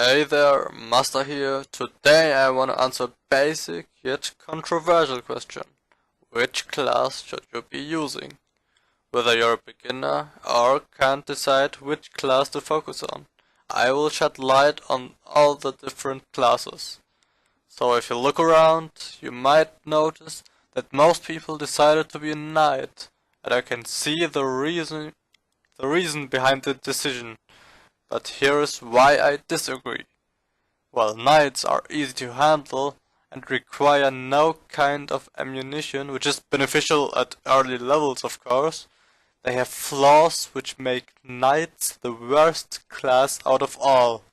Hey there, Master here. Today I want to answer a basic yet controversial question. Which class should you be using? Whether you're a beginner or can't decide which class to focus on, I will shed light on all the different classes. So if you look around, you might notice that most people decided to be a knight, and I can see the reason behind the decision. But here is why I disagree. While knights are easy to handle and require no kind of ammunition, which is beneficial at early levels of course, they have flaws which make knights the worst class out of all.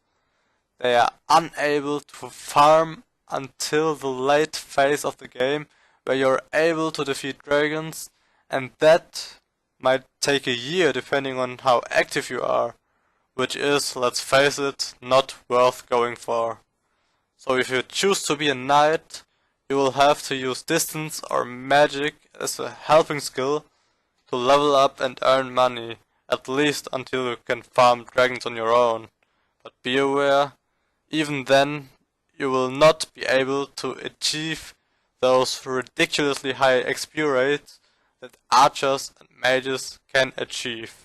They are unable to farm until the late phase of the game where you're able to defeat dragons, and that might take a year depending on how active you are. Which is, let's face it, not worth going for. So if you choose to be a knight, you will have to use distance or magic as a helping skill to level up and earn money, at least until you can farm dragons on your own. But be aware, even then, you will not be able to achieve those ridiculously high XP rates that archers and mages can achieve.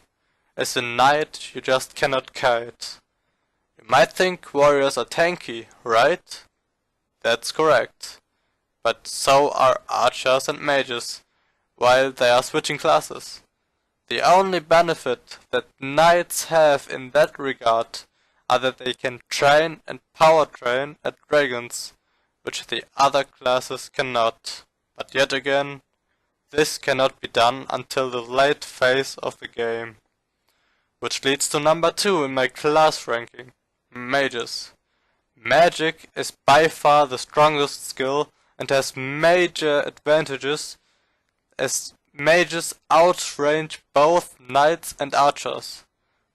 As a knight, you just cannot kite. You might think warriors are tanky, right? That's correct. But so are archers and mages, while they are switching classes. The only benefit that knights have in that regard are that they can train and power train at dragons, which the other classes cannot. But yet again, this cannot be done until the late phase of the game. Which leads to number 2 in my class ranking, mages. Magic is by far the strongest skill and has major advantages as mages outrange both knights and archers.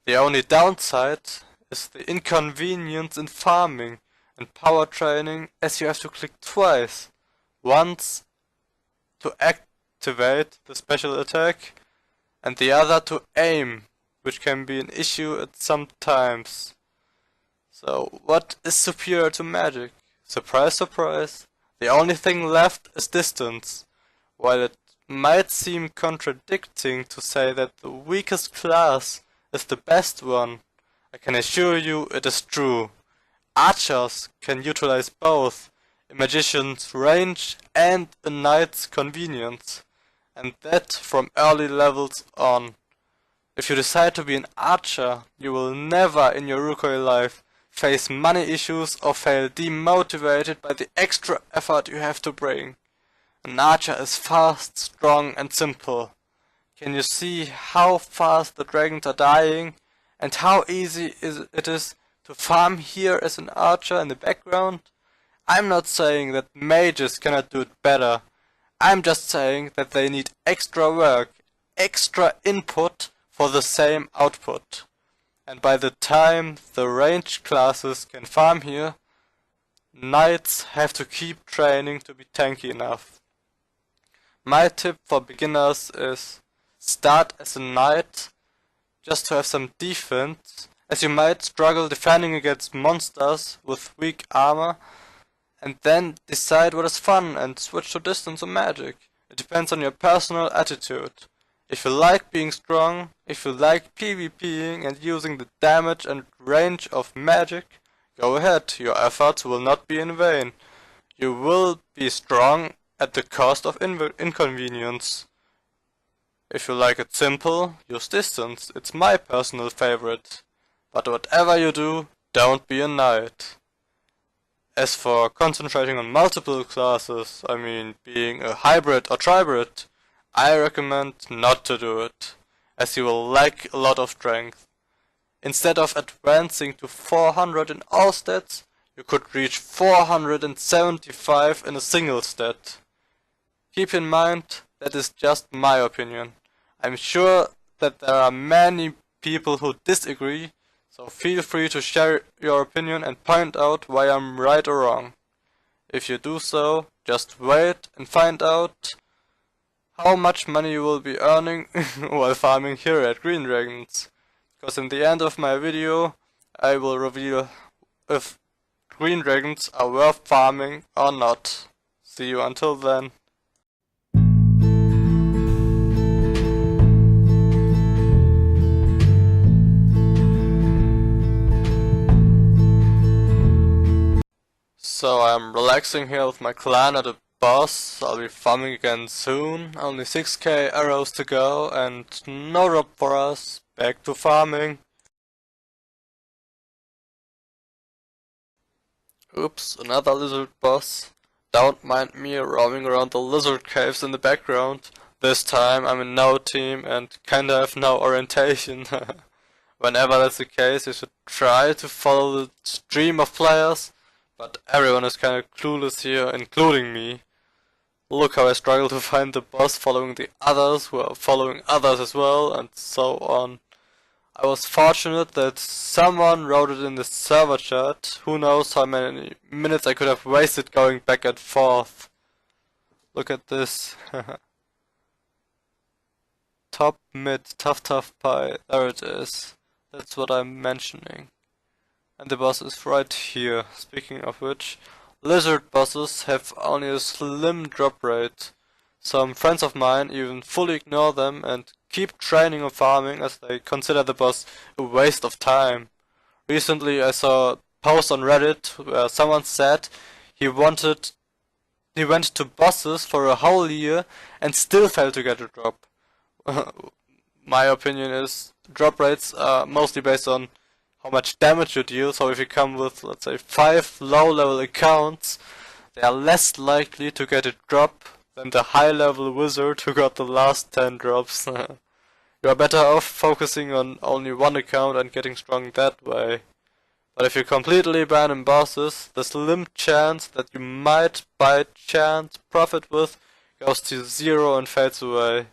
The only downside is the inconvenience in farming and power training, as you have to click twice, once to activate the special attack and the other to aim, which can be an issue at some times. So what is superior to magic? Surprise, surprise. The only thing left is distance. While it might seem contradicting to say that the weakest class is the best one, I can assure you it is true. Archers can utilize both a magician's range and a knight's convenience, and that from early levels on. If you decide to be an archer, you will never in your RUCOY life face money issues or fail demotivated by the extra effort you have to bring. An archer is fast, strong and simple. Can you see how fast the dragons are dying and how easy it is to farm here as an archer in the background? I'm not saying that mages cannot do it better. I'm just saying that they need extra work, extra input for the same output. And by the time the ranged classes can farm here, knights have to keep training to be tanky enough. My tip for beginners is start as a knight just to have some defense, as you might struggle defending against monsters with weak armor, and then decide what is fun and switch to distance or magic. It depends on your personal attitude. If you like being strong, if you like PvPing and using the damage and range of magic, go ahead, your efforts will not be in vain. You will be strong at the cost of inconvenience. If you like it simple, use distance, it's my personal favorite. But whatever you do, don't be a knight. As for concentrating on multiple classes, I mean being a hybrid or tribrid, I recommend not to do it, as you will lack a lot of strength. Instead of advancing to 400 in all stats, you could reach 475 in a single stat. Keep in mind, that is just my opinion. I'm sure that there are many people who disagree, so feel free to share your opinion and point out why I'm right or wrong. If you do so, just wait and find out how much money you will be earning while farming here at Green Dragons. Because in the end of my video, I will reveal if green dragons are worth farming or not. See you until then. So I'm relaxing here with my clan at the boss. I'll be farming again soon. Only 6k arrows to go and no drop for us. Back to farming. Oops, another lizard boss. Don't mind me roaming around the lizard caves in the background. This time I'm in no team and kinda have no orientation. Whenever that's the case, you should try to follow the stream of players. But everyone is kinda clueless here, including me. Look how I struggle to find the boss following the others who are following others as well, and so on. I was fortunate that someone wrote it in the server chat. Who knows how many minutes I could have wasted going back and forth. Look at this. Top mid, tough pie. There it is. That's what I'm mentioning. And the boss is right here. Speaking of which, lizard bosses have only a slim drop rate. Some friends of mine even fully ignore them and keep training and farming as they consider the boss a waste of time. Recently I saw a post on Reddit where someone said he went to bosses for a whole year and still failed to get a drop. My opinion is drop rates are mostly based on how much damage you deal, so if you come with, let's say, 5 low-level accounts, they are less likely to get a drop than the high-level wizard who got the last 10 drops. You are better off focusing on only one account and getting strong that way. But if you completely ban bosses, the slim chance that you might by chance profit with goes to 0 and fades away.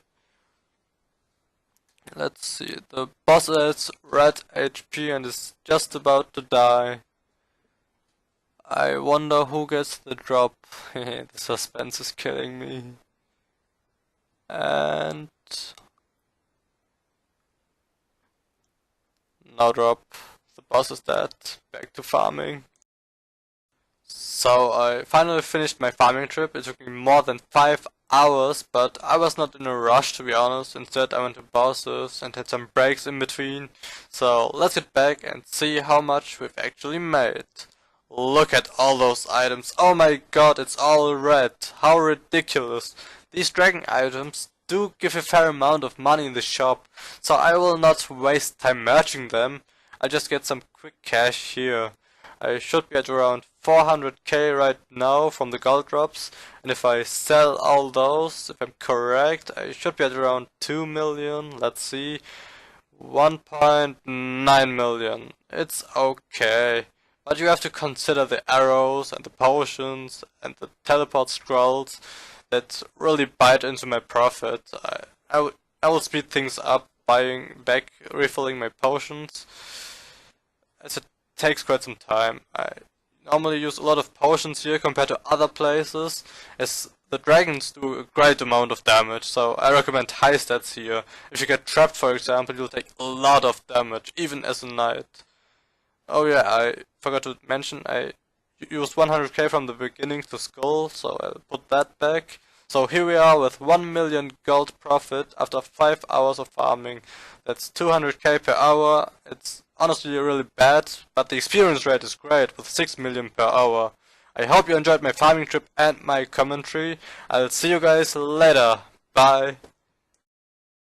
Let's see, the boss has red HP and is just about to die. I wonder who gets the drop. The suspense is killing me. And no drop. The boss is dead. Back to farming. So I finally finished my farming trip. It took me more than 5 hours, but I was not in a rush to be honest. Instead I went to bosses and had some breaks in between. So let's get back and see how much we've actually made. Look at all those items. Oh my god, it's all red. How ridiculous. These dragon items do give a fair amount of money in the shop, so I will not waste time merging them. I'll just get some quick cash here. I should be at around 400k right now from the gold drops, and if I sell all those, if I'm correct, I should be at around 2 million, let's see, 1.9 million. It's okay, but you have to consider the arrows and the potions and the teleport scrolls that really bite into my profit. I will speed things up refilling my potions, as it takes quite some time. I normally use a lot of potions here compared to other places, as the dragons do a great amount of damage, so I recommend high stats here. If you get trapped, for example, you'll take a lot of damage, even as a knight. Oh yeah, I forgot to mention, I used 100k from the beginning to skull, so I'll put that back. So here we are with 1 million gold profit after 5 hours of farming. That's 200k per hour. It's honestly really bad, but the experience rate is great with 6 million per hour. I hope you enjoyed my farming trip and my commentary. I'll see you guys later. Bye.